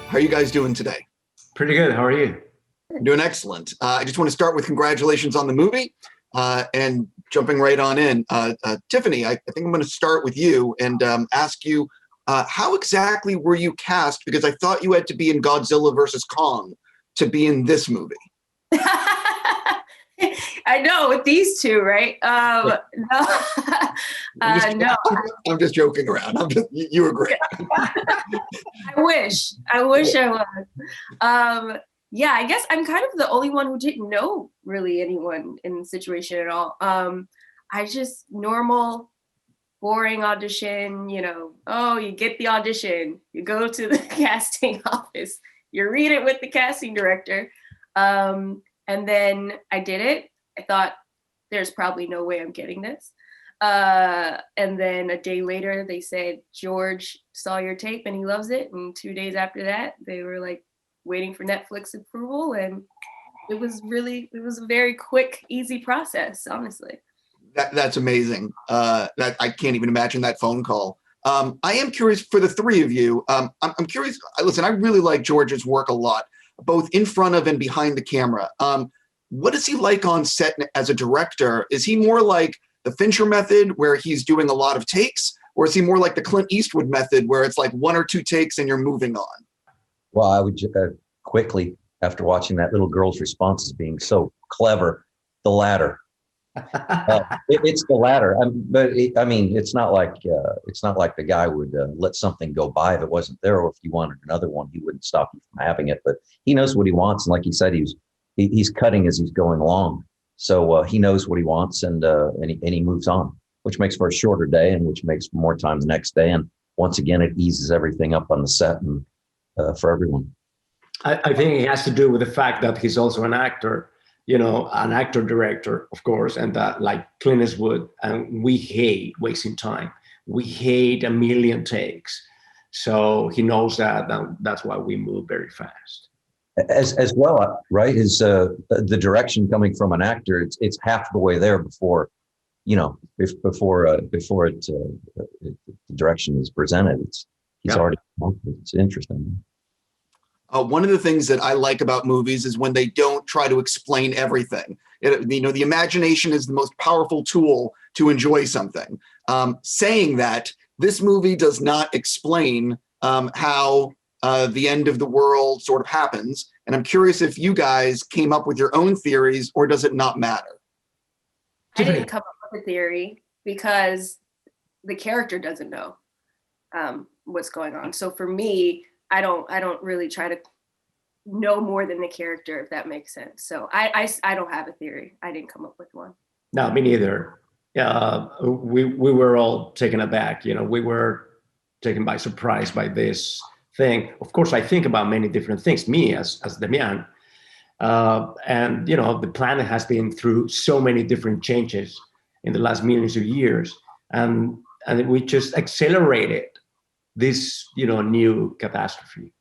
How are you guys doing today? Pretty good. How are you? I'm doing excellent. I just want to start with congratulations on the movie and jumping right on in. Tiffany, I think I'm going to start with you and ask you, how exactly were you cast? Because I thought you had to be in Godzilla versus Kong to be in this movie. I know, with these two, right? No. No. I'm just joking around. You were great. I wish I was. Yeah, I guess I'm kind of the only one who didn't know really anyone in the situation at all. I just normal, boring audition, you get the audition, you go to the casting office, you read it with the casting director. And then I did it. I thought there's probably no way I'm getting this. And then a day later they said, George saw your tape and he loves it. And 2 days after that, they were like waiting for Netflix approval. And it was a very quick, easy process, honestly. That's amazing. That I can't even imagine that phone call. I am curious for the three of you. I'm curious. Listen, I really like George's work a lot, both in front of and behind the camera. What is he like on set as a director? Is he more like the Fincher method where he's doing a lot of takes? Or is he more like the Clint Eastwood method where it's like 1 or 2 takes and you're moving on? Well, I would quickly, after watching that little girl's responses being so clever, the latter. It's the latter. It's not like the guy would let something go by if it wasn't there, or if you wanted another one, he wouldn't stop you from having it. But he knows what he wants, and like he said, he's cutting as he's going along, so he knows what he wants, and he moves on, which makes for a shorter day, and which makes for more time the next day. And once again, it eases everything up on the set and for everyone. I think it has to do with the fact that he's also an actor. An actor director, of course, and that, like Clint Eastwood, and we hate wasting time. We hate a million takes. So he knows that, and that's why we move very fast. As well, right? Is the direction coming from an actor? It's half the way there before the direction is presented. He's already. It's interesting. One of the things that I like about movies is when they don't try to explain everything. The imagination is the most powerful tool to enjoy something. Saying that, this movie does not explain how the end of the world sort of happens. And I'm curious if you guys came up with your own theories, or does it not matter? I didn't come up with a theory because the character doesn't know what's going on. So for me, I don't really try to know more than the character, if that makes sense. So I don't have a theory. I didn't come up with one. No, me neither. We were all taken aback. We were taken by surprise by this thing. Of course, I think about many different things, me as Demián. And the planet has been through so many different changes in the last millions of years. And we just accelerated this, new catastrophe.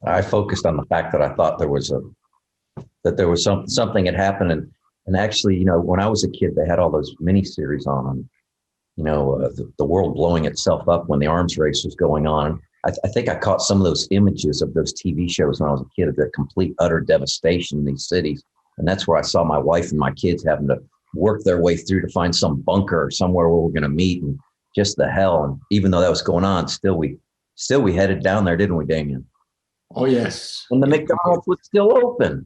I focused on the fact that I thought there was something had happened, and actually, when I was a kid, they had all those miniseries on, the world blowing itself up when the arms race was going on. I think I caught some of those images of those TV shows when I was a kid of the complete utter devastation in these cities, and that's where I saw my wife and my kids having to work their way through to find some bunker or somewhere where we're going to meet, and just the hell. And even though that was going on, still we headed down there, didn't we, Demián? Oh, yes. And the McDonald's was still open.